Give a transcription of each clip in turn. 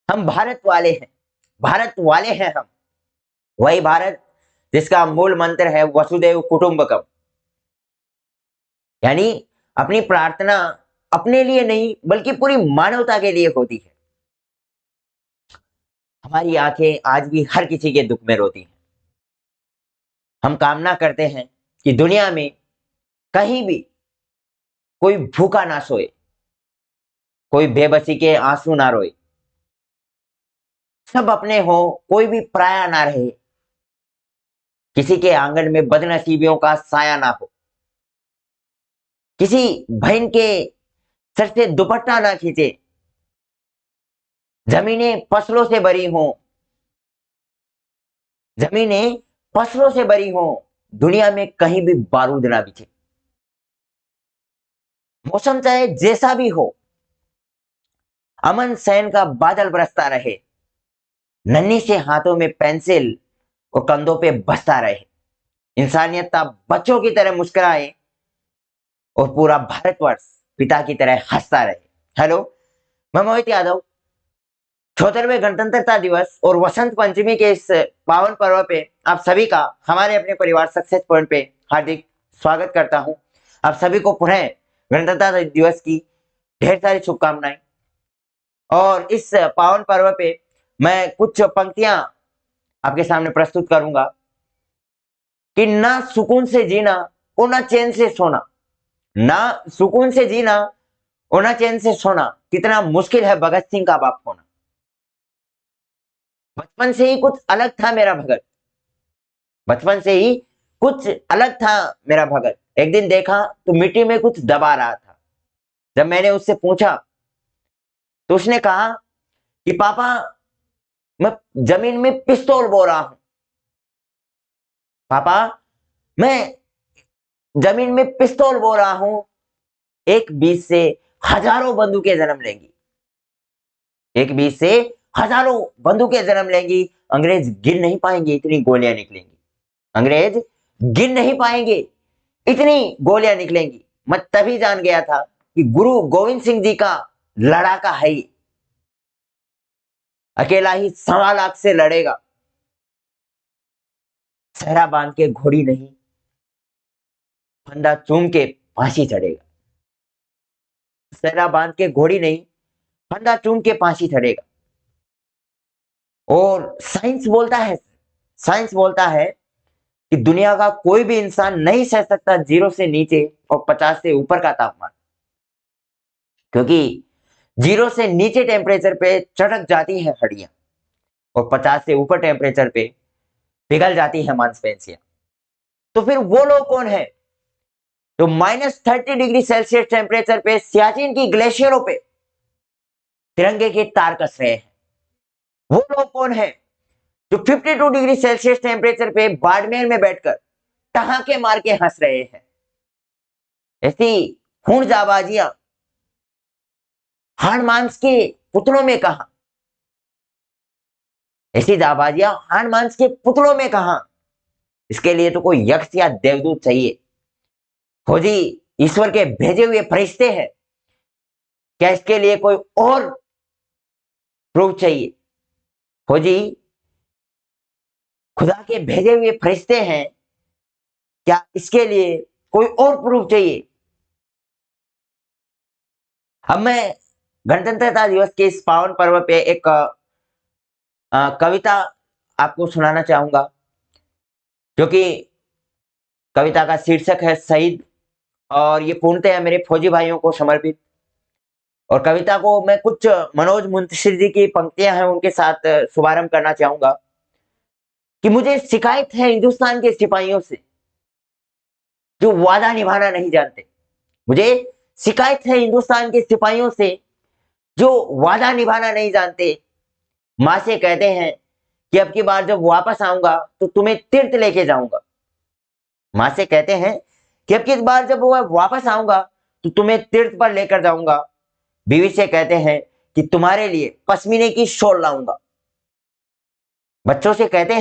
हम भारत वाले हैं, भारत वाले हैं हम। वही भारत जिसका मूल मंत्र है वसुदेव कुटुंबकम। यानी अपनी प्रार्थना अपने लिए नहीं बल्कि पूरी मानवता के लिए होती है। हमारी आंखें आज भी हर किसी के दुख में रोती हैं। हम कामना करते हैं कि दुनिया में कहीं भी कोई भूखा ना सोए, कोई बेबसी के आंसू ना रोए, सब अपने हो, कोई भी पराया ना रहे, किसी के आंगन में बदनसीबियों का साया ना हो, किसी बहन के सर से दुपट्टा ना खींचे, जमीनें फसलों से भरी हों, जमीनें फसलों से भरी हों, दुनिया में कहीं भी बारूद ना बिछे। मौसम चाहे जैसा भी हो, अमन सैन का बादल बरसता रहे, नन्ही से हाथों में पेंसिल और कंधों पे बसता रहे, इंसानियत बच्चों की तरह मुस्कुराए और पूरा भारतवर्ष पिता की तरह हंसता रहे। हेलो, मैं मोहित यादव। 74वें गणतंत्रता दिवस और वसंत पंचमी के इस पावन पर्व पे आप सभी का हमारे अपने परिवार सक्सेस पॉइंट पे हार्दिक स्वागत करता हूं। आप सभी को पुनः गणतंत्रता दिवस की ढेर सारी शुभकामनाएं। और इस पावन पर्व पे मैं कुछ पंक्तियां आपके सामने प्रस्तुत करूंगा कि ना सुकून से जीना और ना चैन से सोना, ना सुकून से जीना और ना चैन से सोना, कितना मुश्किल है भगत सिंह का बाप होना। बचपन से ही कुछ अलग था मेरा भगत, बचपन से ही कुछ अलग था मेरा भगत। एक दिन देखा तो मिट्टी में कुछ दबा रहा था। जब मैंने उससे पूछा तो उसने कहा कि पापा, मैं जमीन में पिस्तौल बो रहा हूं। पापा, मैं जमीन में पिस्तौल बो रहा हूं। एक बीज से हजारों बंदूकें जन्म लेंगी, एक बीज से हजारों बंदूकें जन्म लेंगी। अंग्रेज गिन नहीं पाएंगे, इतनी गोलियां निकलेंगी। अंग्रेज गिन नहीं पाएंगे, इतनी गोलियां निकलेंगी। मैं तभी जान गया था कि गुरु गोविंद सिंह जी का लड़ाका है ही। अकेला ही 1.25 लाख से लड़ेगा, सहरा बांध के घोड़ी नहीं, फंदा चूम के फांसी चढ़ेगा। सहरा बांध के घोड़ी नहीं, फंदा चूम के फांसी चढ़ेगा। और साइंस बोलता है कि दुनिया का कोई भी इंसान नहीं सह सकता 0 से नीचे और 50 से ऊपर का तापमान, क्योंकि 0 से नीचे टेम्परेचर पे चढ़क जाती है हड्डियां और 50 से ऊपर टेम्परेचर पे पिघल जाती है मांसपेशियां। तो फिर वो लोग कौन है जो -30 डिग्री सेल्सियस टेम्परेचर पे सियाचिन की ग्लेशियरों पे तिरंगे के तार कस रहे हैं? वो लोग कौन है जो 52 डिग्री सेल्सियस टेम्परेचर पे बाड़मेर में बैठकर ठहाके मार के हंस रहे हैं? ऐसी खून जाबाजियां हाड़ मांस के पुतलों में कहा, ऐसी जाबाजियां हाड़ मांस के पुतलों में कहा? इसके लिए तो कोई यक्ष या देवदूत चाहिए। फौजी ईश्वर के भेजे हुए फरिश्ते हैं, क्या इसके लिए कोई और प्रूफ चाहिए? फौजी खुदा के भेजे हुए फरिश्ते हैं, क्या इसके लिए कोई और प्रूफ चाहिए? अब मैं गणतंत्रता दिवस के इस पावन पर्व पे एक कविता आपको सुनाना चाहूंगा, क्योंकि कविता का शीर्षक है शहीद, और ये पूर्णतः मेरे फौजी भाइयों को समर्पित। और कविता को मैं कुछ मनोज मुंशी जी की पंक्तियां हैं उनके साथ शुभारंभ करना चाहूंगा कि मुझे शिकायत है हिंदुस्तान के सिपाहियों से जो वादा निभाना नहीं जानते। मुझे शिकायत है हिंदुस्तान के सिपाहियों से जो वादा निभाना नहीं जानते। माँ से कहते हैं कि अब की बार जब वापस आऊंगा तो तुम्हें तीर्थ लेके जाऊंगा। माँ से कहते हैं कि अब की बार जब वो वापस आऊंगा तो तुम्हें तीर्थ पर लेकर जाऊंगा। बीवी से कहते हैं कि तुम्हारे लिए पश्मीने की शॉल लाऊंगा। बच्चों से कहते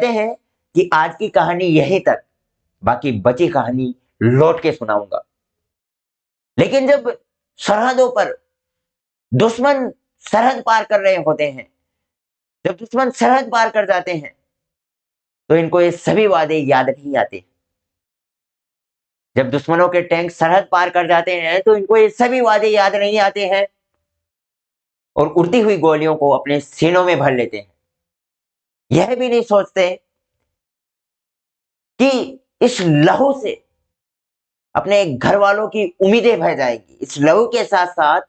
हैं कि आज की कहानी यहीं तक, बाकी बची कहानी लौट के सुनाऊंगा। लेकिन जब सरहदों पर दुश्मन सरहद पार कर रहे होते हैं, जब दुश्मन सरहद पार कर जाते हैं, तो इनको ये सभी वादे याद नहीं आते। जब दुश्मनों के टैंक सरहद पार कर जाते हैं, तो इनको ये सभी वादे याद नहीं आते हैं और उड़ती हुई गोलियों को अपने सीनों में भर लेते हैं। यह भी नहीं सोचते कि इस लहू से अपने घर वालों की उम्मीदें बह जाएंगी, इस लहू के साथ साथ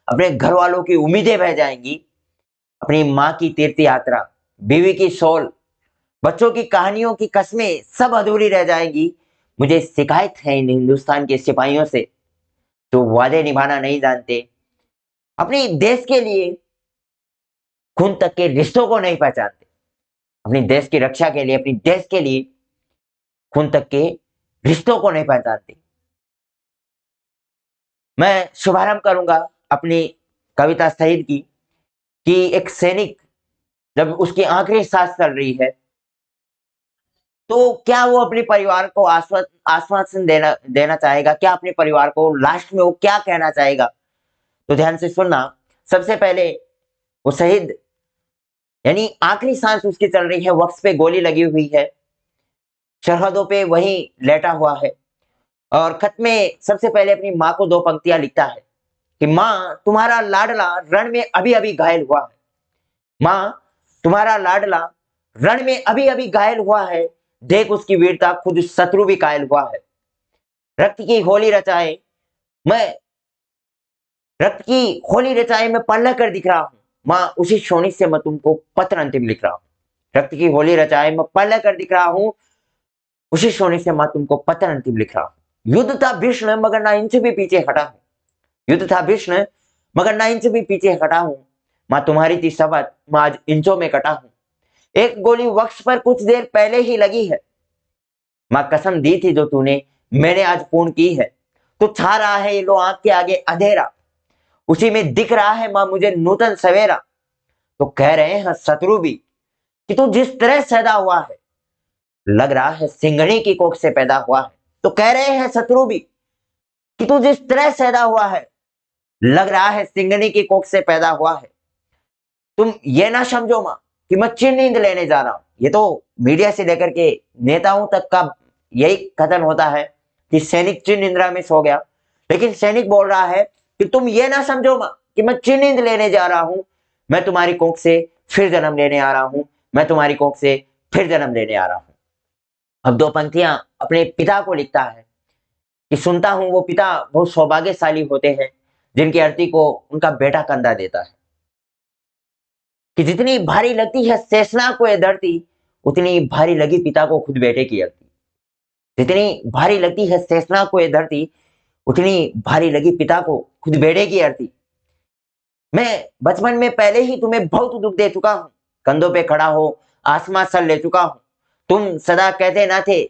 अपने घर वालों की उम्मीदें बह जाएंगी। अपनी माँ की तीर्थ यात्रा, बीवी की सोल, बच्चों की कहानियों की कस्में सब अधूरी रह जाएंगी। मुझे शिकायत है इन हिंदुस्तान के सिपाहियों से जो वादे निभाना नहीं जानते, अपनी देश के लिए खून तक के रिश्तों को नहीं पहचानते, अपनी देश की रक्षा के लिए, अपनी देश के लिए खून तक के रिश्तों को नहीं पहचानते। मैं शुभारंभ करूंगा अपनी कविता शहीद की कि एक सैनिक जब उसकी आखिरी सांस चल रही है, तो क्या वो अपने परिवार को आश्वासन देना देना चाहेगा? क्या अपने परिवार को लास्ट में वो क्या कहना चाहेगा? तो ध्यान से सुनना। सबसे पहले वो शहीद, यानी आखिरी सांस उसकी चल रही है, वक्स पे गोली लगी हुई है, सरहदों पे वही लेटा हुआ है और खत में सबसे पहले अपनी माँ को 2 पंक्तियां लिखता है कि माँ तुम्हारा लाडला रण में अभी अभी घायल हुआ है। माँ तुम्हारा लाडला रण में अभी अभी घायल हुआ है, देख उसकी वीरता, खुद शत्रु भी घायल हुआ है। रक्त की होली रचाए मैं रक्त की होली रचाए मैं पढ़ कर दिख रहा हूँ। माँ उसी शोणित से मैं तुमको पत्र अंतिम लिख रहा हूँ। रक्त की होली रचाए मैं पढ़ कर दिख रहा हूँ, उसी शोणित से मैं तुमको पत्र अंतिम लिख रहा हूँ। युद्ध था भीषण मगर ना इंच भी पीछे हटा हूँ। युद्ध था भीषण मगर ना इंच भी पीछे हटा हूँ। माँ तुम्हारी थी शपथ, मैं आज इंचों में कटा हूँ। एक गोली वक्स पर कुछ देर पहले ही लगी है। माँ कसम दी थी जो तूने, मैंने आज पूर्ण की है। तो छा रहा है ये लो आंख के आगे अंधेरा, उसी में दिख रहा है माँ मुझे नूतन सवेरा। तो कह रहे हैं शत्रु भी कि तू जिस तरह पैदा हुआ है, लग रहा है सिंघनी की कोख से पैदा हुआ है। तो कह रहे हैं शत्रु भी कि तू जिस तरह पैदा हुआ है, लग रहा है सिंघनी की कोख से पैदा हुआ है। तुम ये ना समझो माँ कि मैं चिर नींद लेने जा रहा हूं। ये तो मीडिया से लेकर के नेताओं तक का यही कथन होता है कि सैनिक चिर निंद्रा में सो गया, लेकिन सैनिक बोल रहा है कि तुम ये ना समझो माँ कि मैं चिर नींद लेने जा रहा हूं, मैं तुम्हारी कोख से फिर जन्म लेने आ रहा हूं, मैं तुम्हारी कोख से फिर जन्म लेने आ रहा हूं। अब 2 पंक्तियां अपने पिता को लिखता है कि सुनता हूं वो पिता बहुत सौभाग्यशाली होते हैं जिनकी अर्थी को उनका बेटा कंधा देता है। कि जितनी भारी लगती है शेषनाग को ये धरती, उतनी भारी लगी पिता को खुद बेटे की अर्थी। जितनी भारी लगती है शेषनाग को ये धरती, उतनी भारी लगी पिता को खुद बेटे की अर्थी। मैं बचपन में पहले ही तुम्हें बहुत दुख दे चुका हूं, कंधों पे खड़ा हो आसमां सर ले चुका हूं। तुम सदा कहते ना थे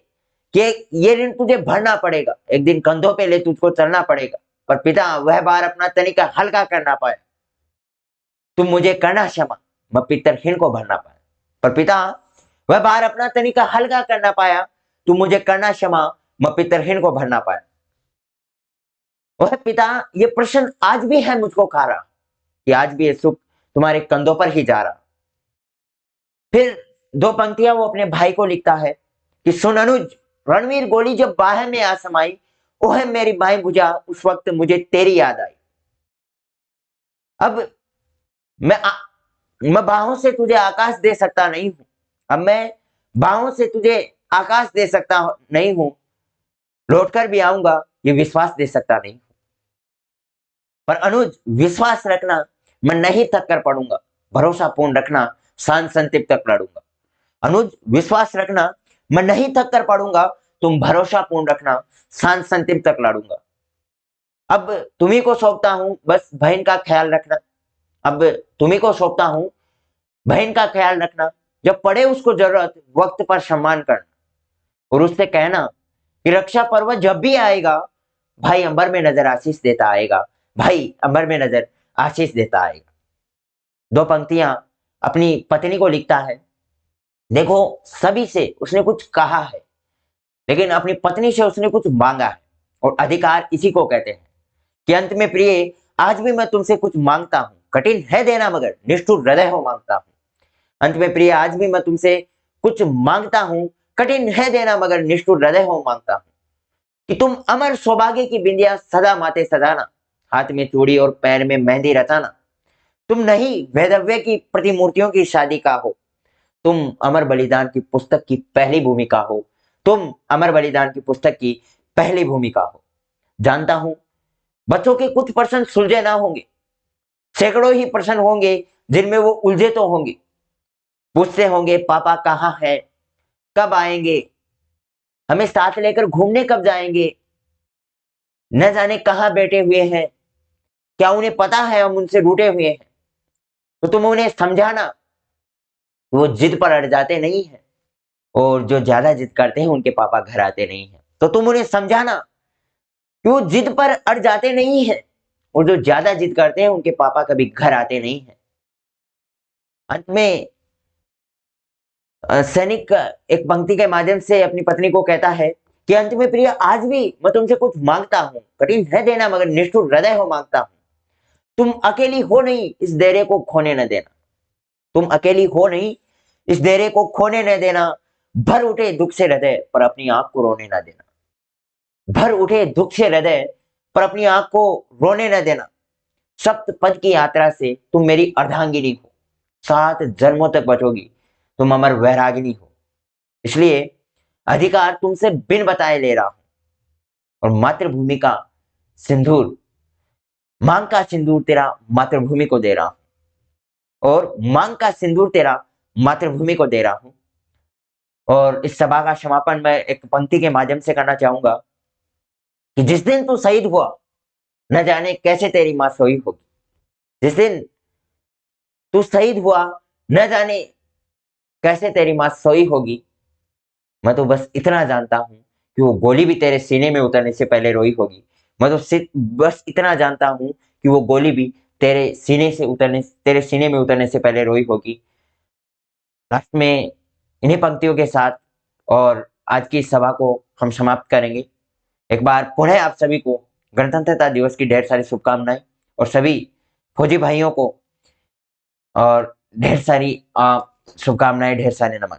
कि ये ऋण तुझे भरना पड़ेगा, एक दिन कंधों पे ले तुझको चलना पड़ेगा। पर पिता वह बार अपना तनिका हल्का करना पाया, तुम मुझे करना क्षमा, मैं पितरहीन को भरना पाया। पर पिता वह बार अपना तनिका हल्का करना पाया, तुम मुझे करना क्षमा, मैं पितरहीन को भरना पाया। वह पिता ये प्रश्न आज भी है मुझको खा रहा कि आज भी ये सुख तुम्हारे कंधों पर ही जा रहा। फिर 2 पंक्तियां वो अपने भाई को लिखता है कि सुन अनुज, रणवीर गोली जब बाह में आ समाई, ओह मेरी बाहें बुझा, उस वक्त मुझे तेरी याद आई। अब मैं बाहों से तुझे आकाश दे सकता नहीं हूं, अब मैं बाहों से तुझे आकाश दे सकता नहीं हूं, लौटकर भी आऊंगा ये विश्वास दे सकता नहीं। पर अनुज विश्वास रखना, मैं नहीं थक कर पढ़ूंगा, भरोसा पूर्ण रखना, शांत संतिप तक लड़ूंगा। अनुज विश्वास रखना, मैं नहीं थक कर पढ़ूंगा, तुम भरोसा पूर्ण रखना, शांत संतिप तक लड़ूंगा। अब तुम्ही को सौंपता हूं बस बहन का ख्याल रखना, अब तुम्ही को सौंपता हूं बहन का ख्याल रखना, जब पड़े उसको जरूरत वक्त पर सम्मान करना और उससे कहना कि रक्षा पर्व जब भी आएगा, भाई अंबर में नजर आशीष देता आएगा, भाई अंबर में नजर आशीष देता आएगा। 2 पंक्तियां अपनी पत्नी को लिखता है। देखो सभी से उसने कुछ कहा है, लेकिन अपनी पत्नी से उसने कुछ मांगा है और अधिकार इसी को कहते हैं कि अंत में प्रिय आज भी मैं तुमसे कुछ मांगता हूं, कठिन है देना मगर निष्ठुर हृदय हो मांगता हूँ। अंत में प्रिय, आज भी मैं तुमसे कुछ मांगता हूँ, कठिन है देना मगर निष्ठुर हृदय हो मांगता हूँ, कि तुम अमर सौभाग्य की बिंदिया सदा माथे सजाना, हाथ में चूड़ी और पैर में मेहंदी रचाना। तुम नहीं वैधव्य की प्रतिमूर्तियों की शादी का हो, तुम अमर बलिदान की पुस्तक की पहली भूमिका हो, तुम अमर बलिदान की पुस्तक की पहली भूमिका हो। जानता हूं बच्चों के कुछ प्रश्न सुलझे ना होंगे, सैकड़ों ही प्रश्न होंगे जिनमें वो उलझे तो होंगे। पूछते होंगे पापा कहाँ है, कब आएंगे, हमें साथ लेकर घूमने कब जाएंगे, न जाने कहाँ बैठे हुए हैं, क्या उन्हें पता है हम उनसे रूठे हुए हैं। तो तुम उन्हें समझाना, वो जिद पर अड़ जाते नहीं है, और जो ज्यादा जिद करते हैं उनके पापा घर आते नहीं है। तो तुम उन्हें समझाना कि वो जिद पर अड़ जाते नहीं है, और जो ज्यादा जिद करते हैं उनके पापा कभी घर आते नहीं है। अंत में सैनिक एक पंक्ति के माध्यम से अपनी पत्नी को कहता है कि अंत में प्रिय, आज भी मैं तुमसे कुछ मांगता हूं, कठिन है देना मगर निष्ठुर हृदय हो मांगता हूं। तुम अकेली हो नहीं, इस डेरे को खोने न देना। तुम अकेली हो नहीं, इस डेरे को खोने न देना। भर उठे दुख से हृदय पर अपनी आंख को रोने न देना। भर उठे दुख से हृदय पर अपनी आंख को रोने न देना। सप्त पद की यात्रा से तुम मेरी अर्धांगिनी हो, 7 जन्मों तक बचोगी, तुम अमर वैरागिनी हो। इसलिए अधिकार तुमसे बिन बताए ले रहा हूं, और मातृभूमि का सिंदूर, मांग का सिंदूर तेरा मातृभूमि को दे रहा हूं, और मांग का सिंदूर तेरा मातृभूमि को दे रहा हूं। और इस सभा का समापन मैं एक पंक्ति के माध्यम से करना चाहूंगा कि जिस दिन तू शहीद हुआ, न जाने कैसे तेरी मां सोई होगी। जिस दिन तू शहीद हुआ, न जाने कैसे तेरी मां सोई होगी। मैं तो बस इतना जानता हूं कि वो गोली भी तेरे सीने में उतरने से पहले रोई होगी। मैं तो बस इतना जानता हूं कि वो गोली भी तेरे सीने में उतरने से पहले रोई होगी। लास्ट में इन्हीं पंक्तियों के साथ और आज की इस सभा को हम समाप्त करेंगे। एक बार पुनः आप सभी को गणतंत्रता दिवस की ढेर सारी शुभकामनाएं, और सभी फौजी भाइयों को और ढेर सारी शुभकामनाएं, ढेर सारे नमन।